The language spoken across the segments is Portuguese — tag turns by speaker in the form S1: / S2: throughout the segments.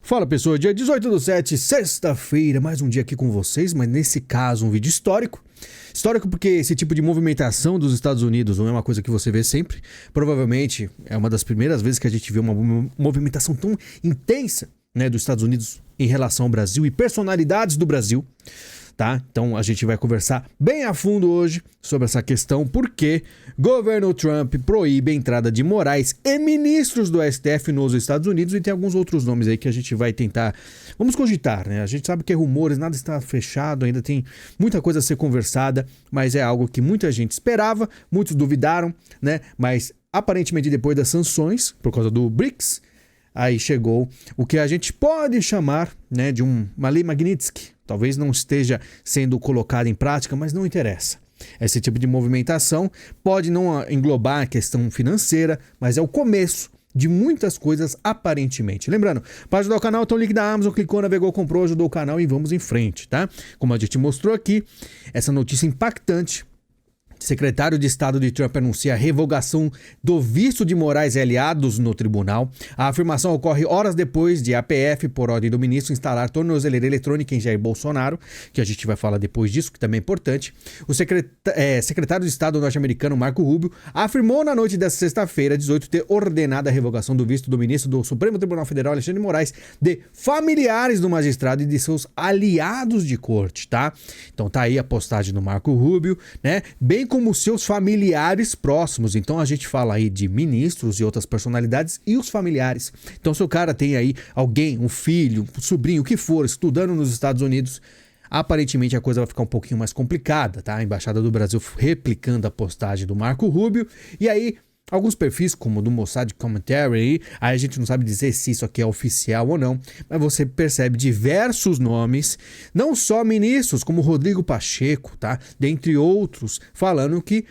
S1: Fala pessoal, dia 18/7, sexta-feira, mais um dia aqui com vocês, mas nesse caso um vídeo histórico. Histórico porque esse tipo de movimentação dos Estados Unidos não é uma coisa que você vê sempre. Provavelmente é uma das primeiras vezes que a gente vê uma movimentação tão intensa, né, dos Estados Unidos em relação ao Brasil e personalidades do Brasil. Tá? Então a gente vai conversar bem a fundo hoje sobre essa questão, porque governo Trump proíbe a entrada de Moraes e ministros do STF nos Estados Unidos, e tem alguns outros nomes aí que a gente vai tentar, vamos cogitar, né? A gente sabe que é rumores, nada está fechado, ainda tem muita coisa a ser conversada, mas é algo que muita gente esperava, muitos duvidaram, né? Mas aparentemente depois das sanções, por causa do BRICS, aí chegou o que a gente pode chamar, né, de uma lei Magnitsky. Talvez não esteja sendo colocada em prática, mas não interessa. Esse tipo de movimentação pode não englobar a questão financeira, mas é o começo de muitas coisas aparentemente. Lembrando, para ajudar o canal, tem o link da Amazon, clicou, navegou, comprou, ajudou o canal e vamos em frente, tá? Como a gente mostrou aqui, essa notícia impactante. Secretário de Estado de Trump anuncia a revogação do visto de Moraes e aliados no tribunal. A afirmação ocorre horas depois de a APF, por ordem do ministro, instalar tornozeleira eletrônica em Jair Bolsonaro, que a gente vai falar depois disso, que também é importante. O secretário de Estado norte-americano Marco Rubio afirmou na noite desta sexta-feira, 18, ter ordenado a revogação do visto do ministro do Supremo Tribunal Federal, Alexandre de Moraes, de familiares do magistrado e de seus aliados de corte, tá? Então tá aí a postagem do Marco Rubio, né? Bem como seus familiares próximos. Então a gente fala aí de ministros e outras personalidades e os familiares. Então se o cara tem aí alguém, um filho, um sobrinho, o que for, estudando nos Estados Unidos, aparentemente a coisa vai ficar um pouquinho mais complicada, tá? A Embaixada do Brasil replicando a postagem do Marco Rubio, e aí alguns perfis, como o do Mossad Commentary, aí a gente não sabe dizer se isso aqui é oficial ou não, mas você percebe diversos nomes, não só ministros, como Rodrigo Pacheco, tá? Dentre outros, falando que,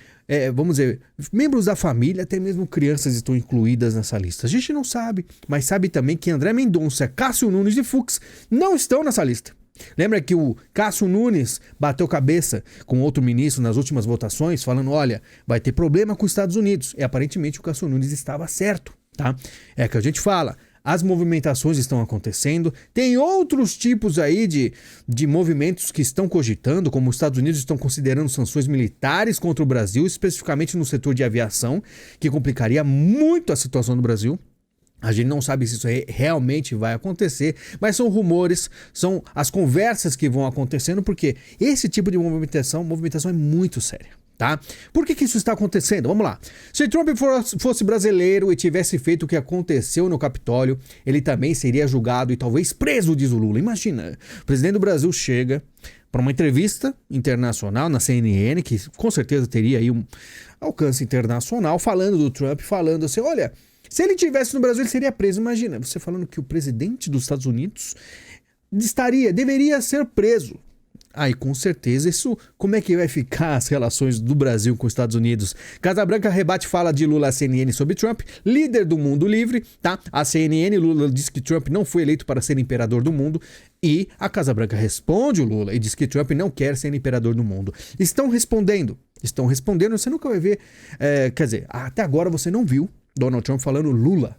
S1: vamos dizer, membros da família, até mesmo crianças estão incluídas nessa lista. A gente não sabe, mas sabe também que André Mendonça, Cássio Nunes e Fux não estão nessa lista. Lembra que o Cássio Nunes bateu cabeça com outro ministro nas últimas votações, falando, olha, vai ter problema com os Estados Unidos. E aparentemente o Cássio Nunes estava certo, tá? É que a gente fala, as movimentações estão acontecendo, tem outros tipos aí de movimentos que estão cogitando, como os Estados Unidos estão considerando sanções militares contra o Brasil, especificamente no setor de aviação, que complicaria muito a situação do Brasil. A gente não sabe se isso realmente vai acontecer, mas são rumores, são as conversas que vão acontecendo, porque esse tipo de movimentação é muito séria, tá? Por que isso está acontecendo? Vamos lá. Se Trump fosse brasileiro e tivesse feito o que aconteceu no Capitólio, ele também seria julgado e talvez preso, diz o Lula. Imagina, o presidente do Brasil chega para uma entrevista internacional na CNN, que com certeza teria aí um alcance internacional, falando do Trump, falando assim, olha, se ele estivesse no Brasil, ele seria preso. Imagina, você falando que o presidente dos Estados Unidos deveria ser preso. Aí, com certeza, isso, como é que vai ficar as relações do Brasil com os Estados Unidos? Casa Branca rebate fala de Lula à CNN sobre Trump, líder do mundo livre, tá? A CNN, Lula diz que Trump não foi eleito para ser imperador do mundo, e a Casa Branca responde o Lula e diz que Trump não quer ser imperador do mundo. Estão respondendo, você nunca vai ver, quer dizer, até agora você não viu Donald Trump falando Lula.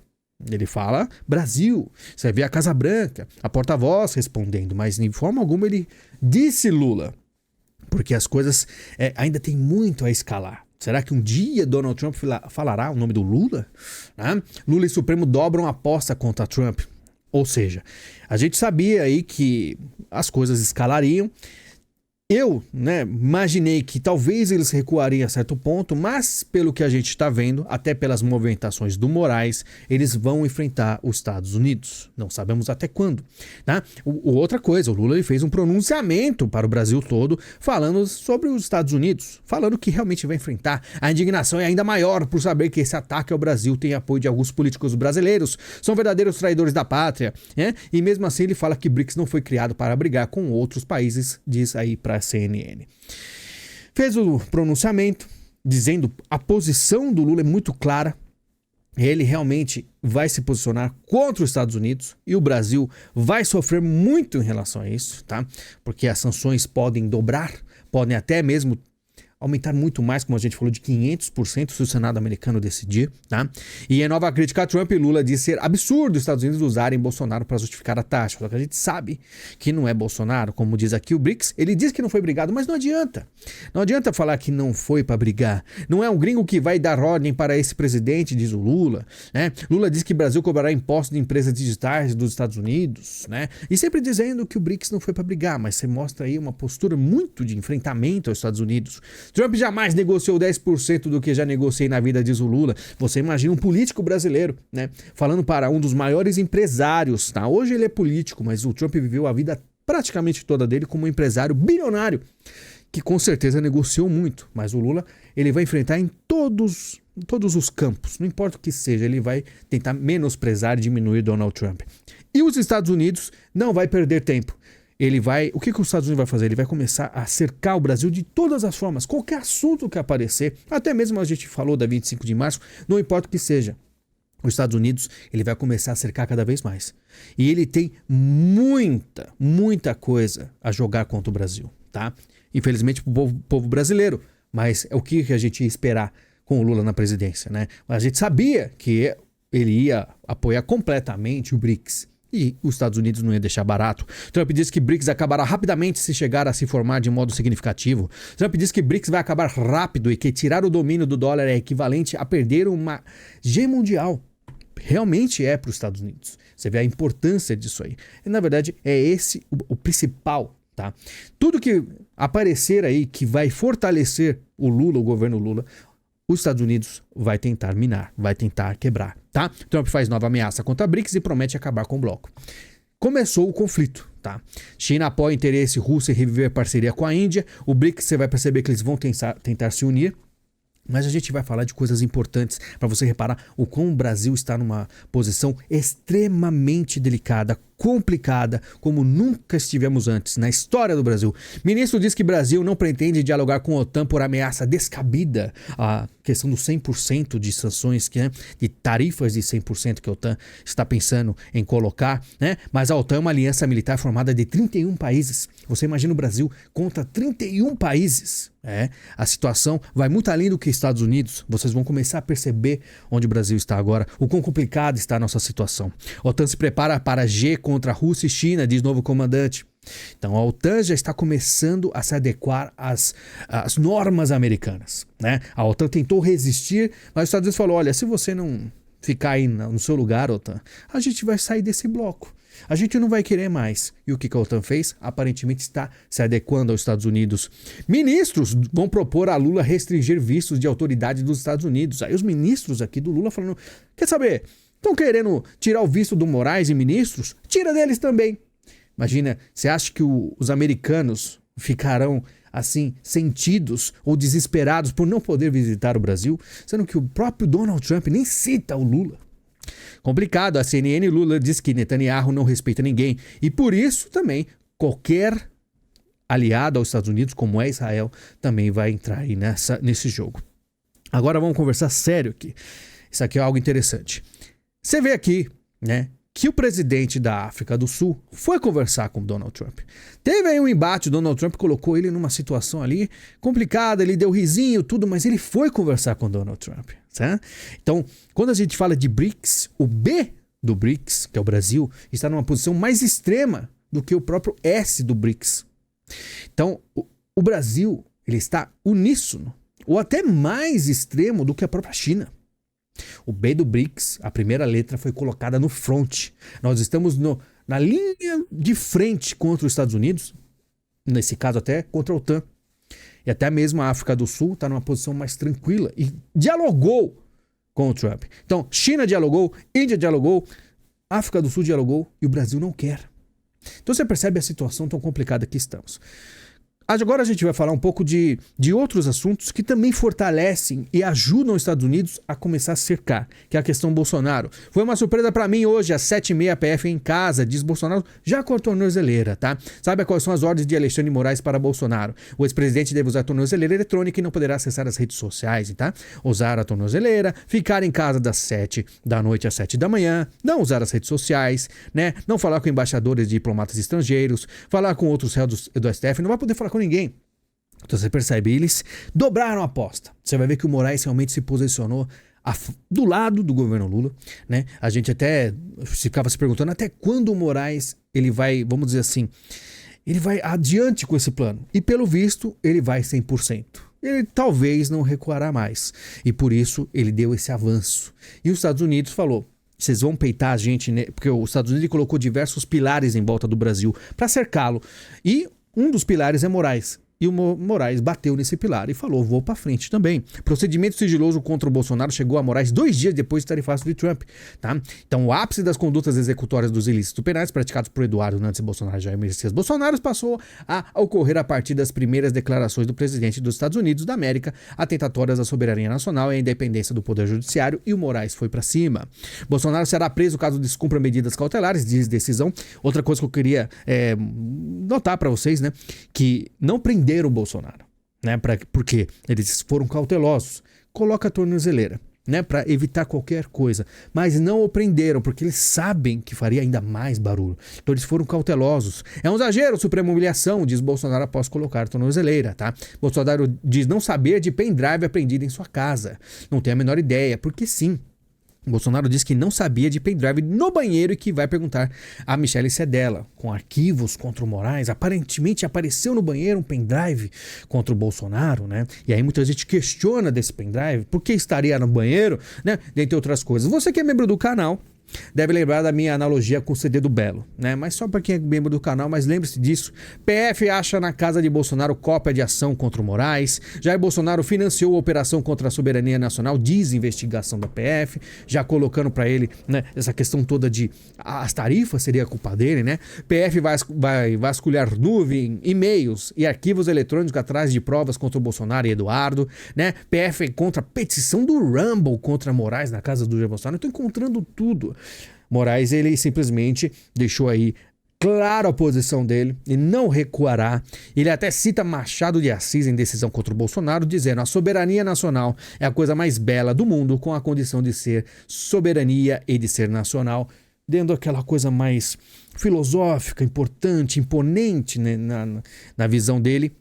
S1: Ele fala Brasil. Você vê a Casa Branca, a porta-voz respondendo, mas de forma alguma ele disse Lula. Porque as coisas ainda tem muito a escalar. Será que um dia Donald Trump falará o nome do Lula? Né? Lula e Supremo dobram a aposta contra Trump. Ou seja, a gente sabia aí que as coisas escalariam. Eu, imaginei que talvez eles recuariam a certo ponto, mas pelo que a gente está vendo, até pelas movimentações do Moraes, eles vão enfrentar os Estados Unidos. Não sabemos até quando, tá? Outra coisa, o Lula ele fez um pronunciamento para o Brasil todo, falando sobre os Estados Unidos, falando que realmente vai enfrentar. A indignação é ainda maior por saber que esse ataque ao Brasil tem apoio de alguns políticos brasileiros, são verdadeiros traidores da pátria, né? E mesmo assim ele fala que BRICS não foi criado para brigar com outros países, diz aí para CNN. Fez o pronunciamento dizendo a posição do Lula é muito clara. Ele realmente vai se posicionar contra os Estados Unidos e o Brasil vai sofrer muito em relação a isso, tá? Porque as sanções podem dobrar, podem até mesmo aumentar muito mais, como a gente falou, de 500% se o Senado americano decidir, tá? E em nova crítica a Trump, Lula diz ser absurdo os Estados Unidos usarem Bolsonaro para justificar a taxa. Só que a gente sabe que não é Bolsonaro, como diz aqui o BRICS, ele diz que não foi brigado, mas não adianta. Não adianta falar que não foi para brigar. Não é um gringo que vai dar ordem para esse presidente, diz o Lula, né? Lula diz que o Brasil cobrará impostos de empresas digitais dos Estados Unidos, né? E sempre dizendo que o BRICS não foi para brigar, mas você mostra aí uma postura muito de enfrentamento aos Estados Unidos. Trump jamais negociou 10% do que já negociei na vida, diz o Lula. Você imagina um político brasileiro, né, falando para um dos maiores empresários, tá? Hoje ele é político, mas o Trump viveu a vida praticamente toda dele como um empresário bilionário, que com certeza negociou muito. Mas o Lula, ele vai enfrentar em todos os campos, não importa o que seja, ele vai tentar menosprezar e diminuir Donald Trump. E os Estados Unidos não vai perder tempo. O que os Estados Unidos vai fazer? Ele vai começar a cercar o Brasil de todas as formas, qualquer assunto que aparecer, até mesmo a gente falou da 25 de março, não importa o que seja. Os Estados Unidos, ele vai começar a cercar cada vez mais. E ele tem muita coisa a jogar contra o Brasil, tá? Infelizmente pro povo brasileiro, mas é o que a gente ia esperar com o Lula na presidência, né? A gente sabia que ele ia apoiar completamente o BRICS. E os Estados Unidos não ia deixar barato. Trump diz que BRICS acabará rapidamente se chegar a se formar de modo significativo. Trump diz que BRICS vai acabar rápido e que tirar o domínio do dólar é equivalente a perder uma G mundial. Realmente é para os Estados Unidos. Você vê a importância disso aí. E, na verdade, é esse o principal, tá? Tudo que aparecer aí que vai fortalecer o Lula, o governo Lula, os Estados Unidos vai tentar minar, vai tentar quebrar, tá? Trump faz nova ameaça contra a BRICS e promete acabar com o bloco. Começou o conflito, tá? China apoia o interesse russo em reviver parceria com a Índia. O BRICS, você vai perceber que eles vão tentar se unir. Mas a gente vai falar de coisas importantes para você reparar o quão o Brasil está numa posição extremamente delicada, complicada, como nunca estivemos antes na história do Brasil. Ministro diz que Brasil não pretende dialogar com a OTAN por ameaça descabida. A questão dos 100% de sanções, de tarifas de 100% que a OTAN está pensando em colocar, né? Mas a OTAN é uma aliança militar formada de 31 países. Você imagina o Brasil contra 31 países. A situação vai muito além do que Estados Unidos. Vocês vão começar a perceber onde o Brasil está agora, o quão complicada está a nossa situação. A OTAN se prepara para G contra a Rússia e China, diz novo comandante. Então a OTAN já está começando a se adequar às normas americanas, né? A OTAN tentou resistir, mas os Estados Unidos falou, olha, se você não ficar aí no seu lugar, OTAN, a gente vai sair desse bloco. A gente não vai querer mais. E o que a OTAN fez? Aparentemente está se adequando aos Estados Unidos. Ministros vão propor a Lula restringir vistos de autoridade dos Estados Unidos. Aí os ministros aqui do Lula falando, quer saber, estão querendo tirar o visto do Moraes e ministros? Tira deles também. Imagina, você acha que os americanos ficarão assim, sentidos ou desesperados por não poder visitar o Brasil? Sendo que o próprio Donald Trump nem cita o Lula. Complicado, a CNN Lula diz que Netanyahu não respeita ninguém e por isso também qualquer aliado aos Estados Unidos, como é Israel, também vai entrar aí nesse jogo. Agora vamos conversar sério aqui. Isso aqui é algo interessante. Você vê aqui, né, que o presidente da África do Sul foi conversar com Donald Trump. Teve aí um embate, o Donald Trump colocou ele numa situação ali complicada, ele deu risinho, tudo, mas ele foi conversar com Donald Trump. Tá? Então, quando a gente fala de BRICS, o B do BRICS, que é o Brasil, está numa posição mais extrema do que o próprio S do BRICS. Então, o Brasil, ele está uníssono, ou até mais extremo do que a própria China. O B do BRICS, a primeira letra foi colocada no front. Nós estamos na linha de frente contra os Estados Unidos, nesse caso até contra a OTAN. E até mesmo a África do Sul está numa posição mais tranquila e dialogou com o Trump. Então, China dialogou, Índia dialogou, África do Sul dialogou e o Brasil não quer. Então você percebe a situação tão complicada que estamos. Agora a gente vai falar um pouco de outros assuntos que também fortalecem e ajudam os Estados Unidos a começar a cercar, que é a questão Bolsonaro. Foi uma surpresa para mim hoje, às 7h30 PF em casa, diz Bolsonaro, já com a tornozeleira, tá? Sabe quais são as ordens de Alexandre de Moraes para Bolsonaro? O ex-presidente deve usar a tornozeleira eletrônica e não poderá acessar as redes sociais, tá? Usar a tornozeleira, ficar em casa das 7 da noite às 7 da manhã, não usar as redes sociais, né? Não falar com embaixadores de diplomatas estrangeiros, falar com outros réus do STF, não vai poder falar com ninguém. Então você percebe, eles dobraram a aposta. Você vai ver que o Moraes realmente se posicionou do lado do governo Lula, né? A gente até ficava se perguntando até quando o Moraes ele vai, vamos dizer assim, ele vai adiante com esse plano. E pelo visto, ele vai 100%. Ele talvez não recuará mais. E por isso ele deu esse avanço. E os Estados Unidos falou: vocês vão peitar a gente, né? Porque os Estados Unidos colocou diversos pilares em volta do Brasil para cercá-lo. E um dos pilares é Moraes. E o Moraes bateu nesse pilar e falou: vou pra frente também. Procedimento sigiloso contra o Bolsonaro chegou a Moraes 2 dias depois do tarifaço de Trump. Tá? Então o ápice das condutas executórias dos ilícitos penais praticados por Eduardo Nantes Bolsonaro e Jair Messias Bolsonaro passou a ocorrer a partir das primeiras declarações do presidente dos Estados Unidos da América, atentatórias à soberania nacional e à independência do Poder Judiciário, e o Moraes foi pra cima. Bolsonaro será preso caso descumpra medidas cautelares, diz decisão. Outra coisa que eu queria notar pra vocês, né, que não prenderam o Bolsonaro, né? Porque eles foram cautelosos. Coloca a tornozeleira, né? Para evitar qualquer coisa. Mas não o prenderam, porque eles sabem que faria ainda mais barulho. Então eles foram cautelosos. É um exagero, suprema humilhação, diz Bolsonaro após colocar a tornozeleira, tá? Bolsonaro diz não saber de pendrive apreendido em sua casa. Não tem a menor ideia, porque sim. Bolsonaro diz que não sabia de pendrive no banheiro e que vai perguntar a Michele se é dela. Com arquivos contra o Moraes, aparentemente apareceu no banheiro um pendrive contra o Bolsonaro, né? E aí muita gente questiona desse pendrive, por que estaria no banheiro, né? Dentre outras coisas. Você que é membro do canal deve lembrar da minha analogia com o CD do Belo, né? Mas só para quem é membro do canal, mas lembre-se disso. PF acha na casa de Bolsonaro cópia de ação contra o Moraes. Jair Bolsonaro financiou a operação contra a soberania nacional, diz investigação da PF, já colocando para ele, né, essa questão toda de as tarifas seria culpa dele, né? PF vai vasculhar nuvem, e-mails e arquivos eletrônicos atrás de provas contra o Bolsonaro e Eduardo, né? PF contra a petição do Rumble contra Moraes na casa do Jair Bolsonaro. Eu tô encontrando tudo. Moraes, ele simplesmente deixou aí claro a posição dele e não recuará. Ele até cita Machado de Assis em decisão contra o Bolsonaro, dizendo: a soberania nacional é a coisa mais bela do mundo, com a condição de ser soberania e de ser nacional, dando aquela coisa mais filosófica, importante, imponente, né, na visão dele.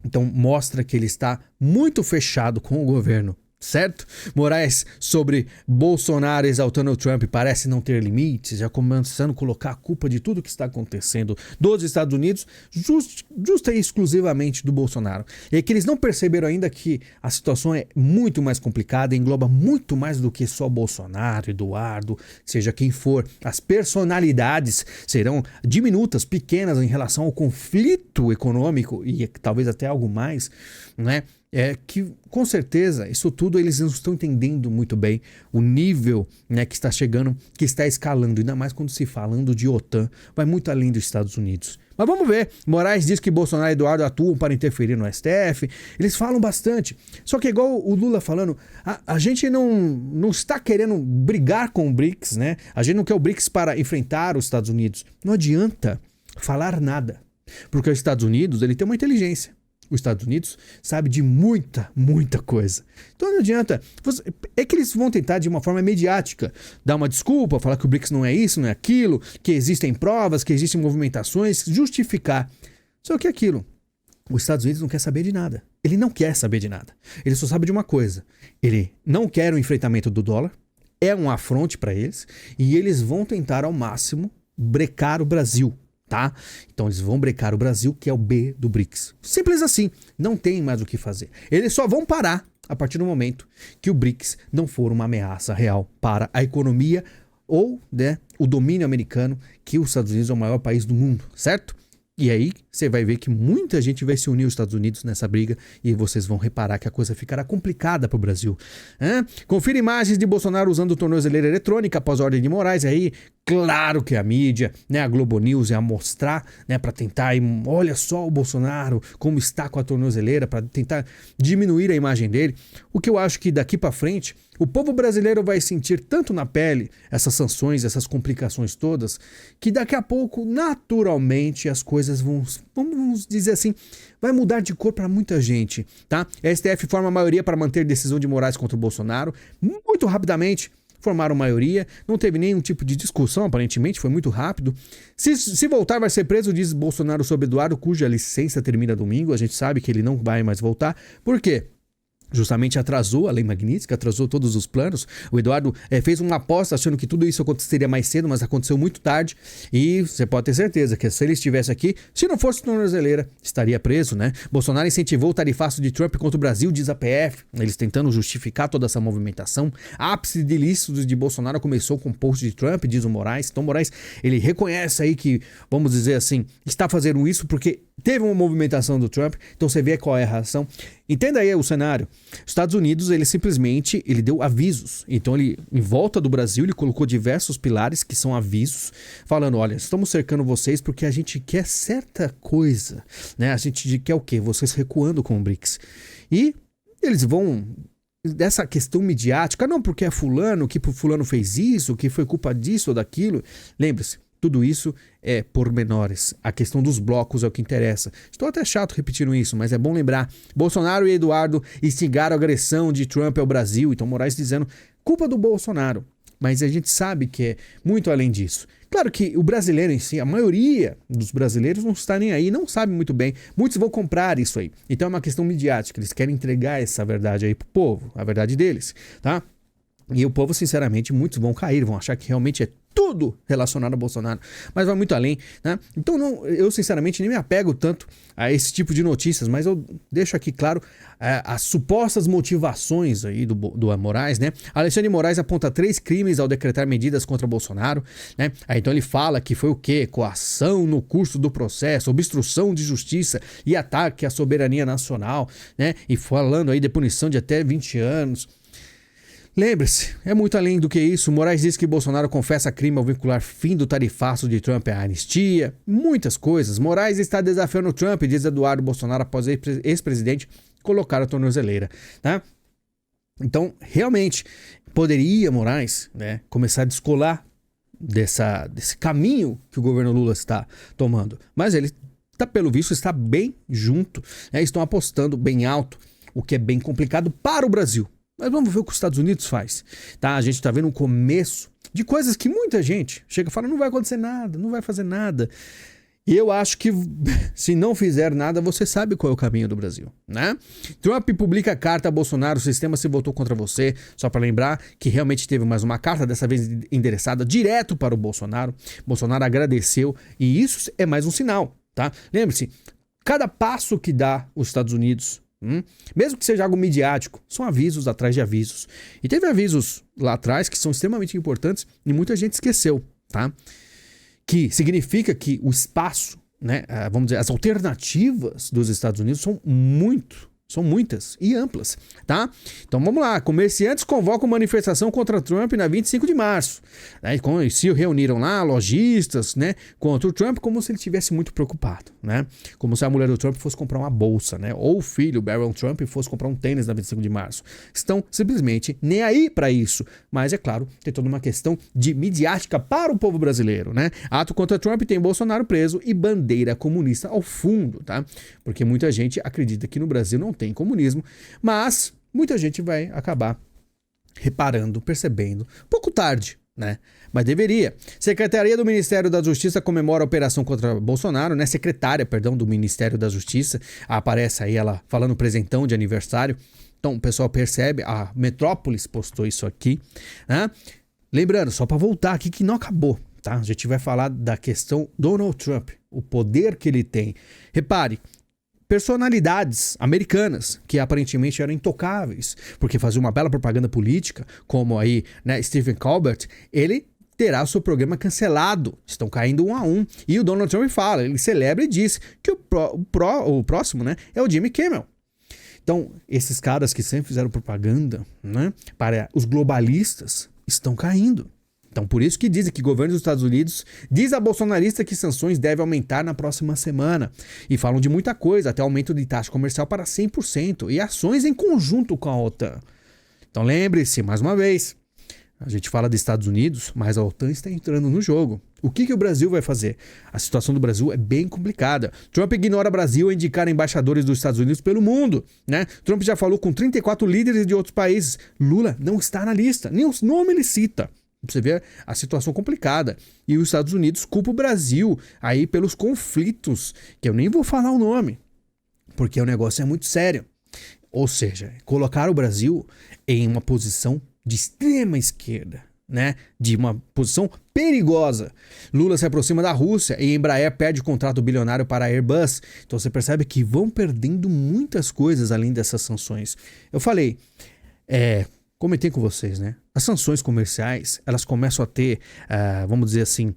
S1: Então mostra que ele está muito fechado com o governo. Certo? Moraes sobre Bolsonaro exaltando o Trump parece não ter limites, já começando a colocar a culpa de tudo que está acontecendo dos Estados Unidos justa e exclusivamente do Bolsonaro. E é que eles não perceberam ainda que a situação é muito mais complicada, engloba muito mais do que só Bolsonaro, Eduardo, seja quem for. As personalidades serão diminutas, pequenas em relação ao conflito econômico e talvez até algo mais, né? É que, com certeza, isso tudo eles não estão entendendo muito bem o nível, né, que está chegando, que está escalando, ainda mais quando se falando de OTAN, vai muito além dos Estados Unidos. Mas vamos ver, Moraes diz que Bolsonaro e Eduardo atuam para interferir no STF, eles falam bastante, só que igual o Lula falando, a gente não está querendo brigar com o BRICS, né? A gente não quer o BRICS para enfrentar os Estados Unidos. Não adianta falar nada, porque os Estados Unidos, ele tem uma inteligência. Os Estados Unidos sabe de muita coisa. Então não adianta. É que eles vão tentar de uma forma mediática dar uma desculpa, falar que o BRICS não é isso, não é aquilo, que existem provas, que existem movimentações, justificar. Só que aquilo, os Estados Unidos não quer saber de nada. Ele não quer saber de nada. Ele só sabe de uma coisa. Ele não quer o enfrentamento do dólar, é um afronte para eles, e eles vão tentar ao máximo brecar o Brasil. Tá? Então eles vão brecar o Brasil, que é o B do BRICS. Simples assim, não tem mais o que fazer. Eles só vão parar a partir do momento que o BRICS não for uma ameaça real para a economia ou, né, o domínio americano, que os Estados Unidos é o maior país do mundo, certo? E aí você vai ver que muita gente vai se unir aos Estados Unidos nessa briga e vocês vão reparar que a coisa ficará complicada para o Brasil. Confira imagens de Bolsonaro usando tornozeleira eletrônica após a ordem de Moraes. Aí, claro que a mídia, né, a Globo News ia mostrar, né, para tentar, olha só o Bolsonaro, como está com a tornozeleira, para tentar diminuir a imagem dele. O que eu acho que daqui para frente, o povo brasileiro vai sentir tanto na pele essas sanções, essas complicações todas, que daqui a pouco, naturalmente, as coisas vamos dizer assim, vai mudar de cor para muita gente, tá? A STF forma a maioria para manter decisão de Moraes contra o Bolsonaro. Muito rapidamente, formaram maioria, não teve nenhum tipo de discussão, aparentemente, foi muito rápido. Se voltar, vai ser preso, diz Bolsonaro sobre Eduardo, cuja licença termina domingo. A gente sabe que ele não vai mais voltar. Por quê? Justamente atrasou a lei Magnitsky, atrasou todos os planos. O Eduardo fez uma aposta achando que tudo isso aconteceria mais cedo, mas aconteceu muito tarde. E você pode ter certeza que se ele estivesse aqui, se não fosse tornozeleira, estaria preso, né? Bolsonaro incentivou o tarifaço de Trump contra o Brasil, diz a PF. Eles tentando justificar toda essa movimentação. Ápice de ilícitos de Bolsonaro começou com o post de Trump, diz o Moraes. Então Moraes, ele reconhece aí que, vamos dizer assim, está fazendo isso porque teve uma movimentação do Trump. Então você vê qual é a reação. Entenda aí o cenário. Estados Unidos, ele simplesmente deu avisos. Então, ele, em volta do Brasil, ele colocou diversos pilares que são avisos, falando, olha, estamos cercando vocês porque a gente quer certa coisa, né? A gente quer o quê? Vocês recuando com o BRICS. E eles vão, dessa questão midiática, não porque é fulano, que fulano fez isso, que foi culpa disso ou daquilo. Lembre-se, tudo isso é pormenores. A questão dos blocos é o que interessa. Estou até chato repetindo isso, mas é bom lembrar. Bolsonaro e Eduardo instigaram a agressão de Trump ao Brasil. Então Moraes dizendo, culpa do Bolsonaro. Mas a gente sabe que é muito além disso. Claro que o brasileiro em si, a maioria dos brasileiros não está nem aí, não sabe muito bem. Muitos vão comprar isso aí. Então é uma questão midiática. Eles querem entregar essa verdade aí pro povo, a verdade deles, tá? E o povo, sinceramente, muitos vão cair, vão achar que realmente é tudo relacionado a Bolsonaro, mas vai muito além, né? Então eu sinceramente nem me apego tanto a esse tipo de notícias, mas eu deixo aqui claro as supostas motivações aí do Moraes, né? Alexandre de Moraes aponta 3 crimes ao decretar medidas contra Bolsonaro, né? Aí, então ele fala que foi o quê? Coação no curso do processo, obstrução de justiça e ataque à soberania nacional, né? E falando aí de punição de até 20 anos. Lembre-se, é muito além do que isso. Moraes diz que Bolsonaro confessa crime ao vincular fim do tarifaço de Trump à anistia. Muitas coisas. Moraes está desafiando Trump, diz Eduardo Bolsonaro após ex-presidente colocar a tornozeleira. Tá? Então, realmente, poderia Moraes, né, começar a descolar desse caminho que o governo Lula está tomando. Mas ele, pelo visto, está bem junto. Né? Estão apostando bem alto, o que é bem complicado para o Brasil. Mas vamos ver o que os Estados Unidos faz, tá? A gente tá vendo um começo de coisas que muita gente chega e fala, não vai acontecer nada, não vai fazer nada. E eu acho que se não fizer nada, você sabe qual é o caminho do Brasil, né? Trump publica carta a Bolsonaro, o sistema se voltou contra você. Só para lembrar que realmente teve mais uma carta, dessa vez endereçada direto para o Bolsonaro. Bolsonaro agradeceu e isso é mais um sinal, tá? Lembre-se, cada passo que dá os Estados Unidos, mesmo que seja algo midiático, são avisos atrás de avisos. E teve avisos lá atrás que são extremamente importantes e muita gente esqueceu, tá? Que significa que o espaço, né, vamos dizer, as alternativas dos Estados Unidos são muitas e amplas, tá? Então vamos lá, comerciantes convocam manifestação contra Trump na 25 de março. Né? Se reuniram lá, lojistas, né, contra o Trump, como se ele estivesse muito preocupado, né? Como se a mulher do Trump fosse comprar uma bolsa, né? Ou o filho, o Barron Trump, fosse comprar um tênis na 25 de março. Estão simplesmente nem aí para isso. Mas é claro, tem toda uma questão de midiática para o povo brasileiro, né? Ato contra Trump tem Bolsonaro preso e bandeira comunista ao fundo, tá? Porque muita gente acredita que no Brasil não tem comunismo, mas muita gente vai acabar reparando, percebendo, pouco tarde, né? Mas deveria. Secretaria do Ministério da Justiça comemora a operação contra Bolsonaro, né? Secretária, perdão, do Ministério da Justiça, aparece aí ela falando presentão de aniversário. Então o pessoal percebe, a Metrópolis postou isso aqui, né? Lembrando, só para voltar aqui que não acabou, tá? A gente vai falar da questão Donald Trump, o poder que ele tem. Repare, personalidades americanas que aparentemente eram intocáveis, porque faziam uma bela propaganda política, como aí, né, Stephen Colbert, ele terá seu programa cancelado. Estão caindo 1 a 1. E o Donald Trump fala, ele celebra e diz que o próximo, né, é o Jimmy Kimmel. Então, esses caras que sempre fizeram propaganda, né, para os globalistas estão caindo. Então, por isso que dizem que o governo dos Estados Unidos diz a bolsonarista que sanções devem aumentar na próxima semana. E falam de muita coisa, até aumento de taxa comercial para 100% e ações em conjunto com a OTAN. Então, lembre-se, mais uma vez, A gente fala dos Estados Unidos, mas a OTAN está entrando no jogo. O que o Brasil vai fazer? A situação do Brasil é bem complicada. Trump ignora o Brasil ao indicar embaixadores dos Estados Unidos pelo mundo, né? Trump já falou com 34 líderes de outros países. Lula não está na lista, nem os nomes ele cita. Você vê a situação complicada. E os Estados Unidos culpam o Brasil aí pelos conflitos, que eu nem vou falar o nome, porque o negócio é muito sério. Ou seja, colocar o Brasil em uma posição de extrema esquerda, né? De uma posição perigosa. Lula se aproxima da Rússia e a Embraer perde o contrato bilionário para a Airbus. Então você percebe que vão perdendo muitas coisas além dessas sanções. Eu falei, comentei com vocês, né? As sanções comerciais, elas começam a ter, vamos dizer assim,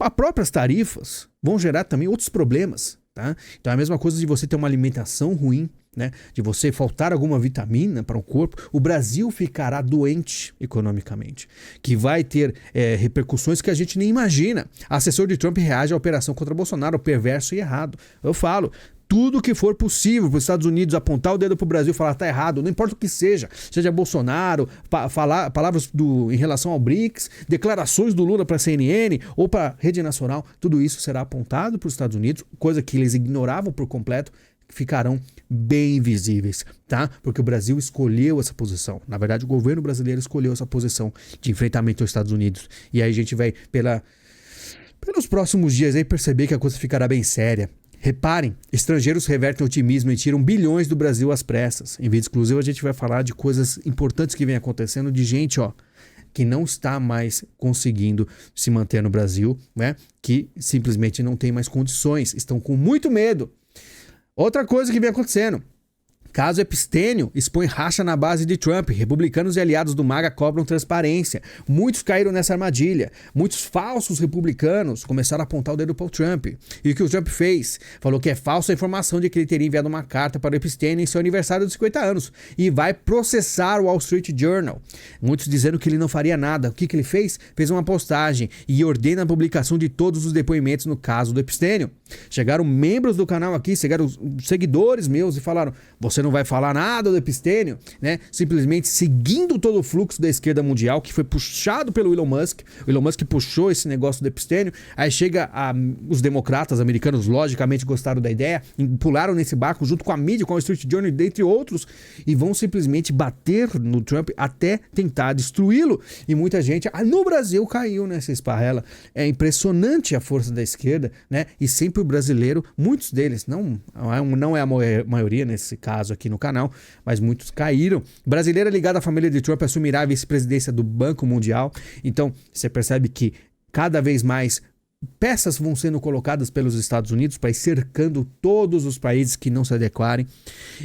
S1: as próprias tarifas vão gerar também outros problemas, tá? Então é a mesma coisa de você ter uma alimentação ruim, né? De você faltar alguma vitamina para o corpo. O Brasil ficará doente economicamente, que vai ter repercussões que a gente nem imagina. Assessor de Trump reage à operação contra Bolsonaro, perverso e errado. Eu falo, tudo que for possível para os Estados Unidos apontar o dedo para o Brasil e falar tá errado, não importa o que seja Bolsonaro, palavras em relação ao BRICS, declarações do Lula para a CNN ou para a Rede Nacional, tudo isso será apontado para os Estados Unidos, coisa que eles ignoravam por completo, ficarão bem visíveis, tá? Porque o Brasil escolheu essa posição. Na verdade, o governo brasileiro escolheu essa posição de enfrentamento aos Estados Unidos. E aí a gente vai, pelos próximos dias, aí perceber que a coisa ficará bem séria. Reparem, estrangeiros revertem otimismo e tiram bilhões do Brasil às pressas. Em vídeo exclusivo a gente vai falar de coisas importantes que vem acontecendo, de gente, que não está mais conseguindo se manter no Brasil, né? Que simplesmente não tem mais condições, estão com muito medo. Outra coisa que vem acontecendo. Caso Epistênio expõe racha na base de Trump. Republicanos e aliados do MAGA cobram transparência. Muitos caíram nessa armadilha. Muitos falsos republicanos começaram a apontar o dedo para o Trump. E o que o Trump fez? Falou que é falsa a informação de que ele teria enviado uma carta para o Epistênio em seu aniversário de 50 anos. E vai processar o Wall Street Journal. Muitos dizendo que ele não faria nada. O que ele fez? Fez uma postagem e ordena a publicação de todos os depoimentos no caso do Epistênio. Chegaram membros do canal aqui, chegaram seguidores meus e falaram: você não vai falar nada do Epistênio, né? Simplesmente seguindo todo o fluxo da esquerda mundial, que foi puxado pelo Elon Musk. O Elon Musk puxou esse negócio do Epistênio. Aí chega os democratas americanos, logicamente gostaram da ideia, pularam nesse barco junto com a mídia, com a Street Journal, dentre outros, e vão simplesmente bater no Trump até tentar destruí-lo. E muita gente no Brasil caiu nessa esparrela. É impressionante a força da esquerda, né? E sempre o brasileiro, muitos deles, não é a maioria nesse caso aqui no canal, mas muitos caíram. Brasileira ligada à família de Trump assumirá a vice-presidência do Banco Mundial. Então, você percebe que cada vez mais peças vão sendo colocadas pelos Estados Unidos para ir cercando todos os países que não se adequarem.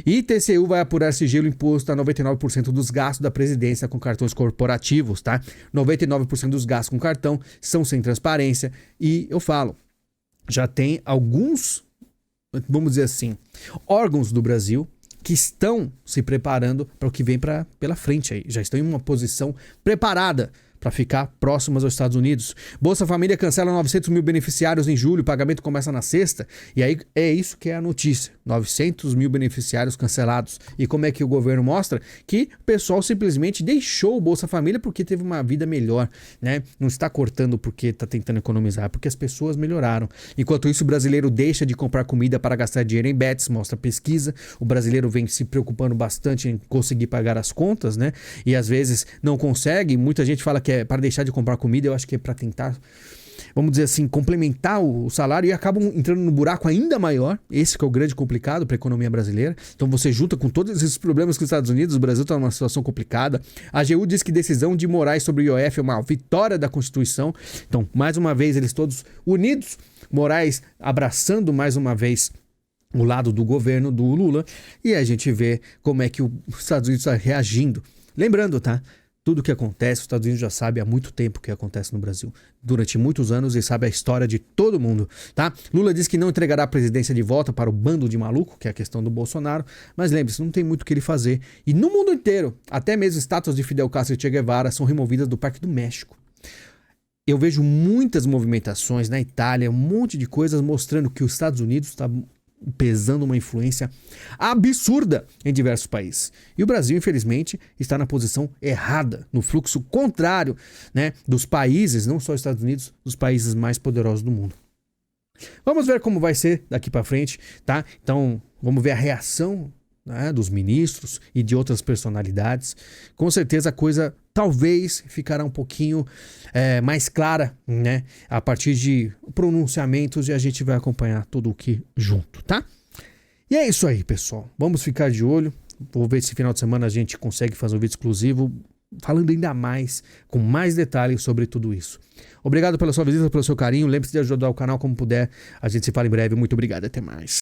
S1: E TCU vai apurar sigilo imposto a 99% dos gastos da presidência com cartões corporativos, tá? 99% dos gastos com cartão são sem transparência. E eu falo, já tem alguns, vamos dizer assim, órgãos do Brasil que estão se preparando para o que vem pela frente aí. Já estão em uma posição preparada para ficar próximas aos Estados Unidos. Bolsa Família cancela 900 mil beneficiários em julho, o pagamento começa na sexta. E aí é isso que é a notícia, 900 mil beneficiários cancelados. E como é que o governo mostra? Que o pessoal simplesmente deixou o Bolsa Família porque teve uma vida melhor, né? Não está cortando porque está tentando economizar, porque as pessoas melhoraram. Enquanto isso, o brasileiro deixa de comprar comida para gastar dinheiro em bets, mostra a pesquisa. O brasileiro vem se preocupando bastante em conseguir pagar as contas, né? E às vezes não consegue. Muita gente fala que é para deixar de comprar comida, eu acho que é para tentar, vamos dizer assim, complementar o salário e acabam entrando no buraco ainda maior. Esse que é o grande complicado para a economia brasileira. Então você junta com todos esses problemas com os Estados Unidos, o Brasil está numa situação complicada. A AGU diz que decisão de Moraes sobre o IOF é uma vitória da Constituição. Então, mais uma vez, eles todos unidos. Moraes abraçando mais uma vez o lado do governo do Lula. E a gente vê como é que os Estados Unidos está reagindo. Lembrando, tá? Tudo o que acontece, os Estados Unidos já sabe há muito tempo o que acontece no Brasil. Durante muitos anos e sabe a história de todo mundo, tá? Lula diz que não entregará a presidência de volta para o bando de maluco, que é a questão do Bolsonaro. Mas lembre-se, não tem muito o que ele fazer. E no mundo inteiro, até mesmo estátuas de Fidel Castro e Che Guevara são removidas do Parque do México. Eu vejo muitas movimentações na Itália, um monte de coisas mostrando que os Estados Unidos está pesando uma influência absurda em diversos países. E o Brasil, infelizmente, está na posição errada, no fluxo contrário, né, dos países, não só os Estados Unidos, dos países mais poderosos do mundo. Vamos ver como vai ser daqui para frente, tá? Então, vamos ver a reação, né, dos ministros e de outras personalidades. Com certeza a coisa talvez ficará um pouquinho mais clara, né, a partir de pronunciamentos, e a gente vai acompanhar tudo o que junto, tá? E é isso aí, pessoal. Vamos ficar de olho. Vou ver se final de semana a gente consegue fazer um vídeo exclusivo falando ainda mais, com mais detalhes sobre tudo isso. Obrigado pela sua visita, pelo seu carinho. Lembre-se de ajudar o canal como puder. A gente se fala em breve. Muito obrigado. Até mais.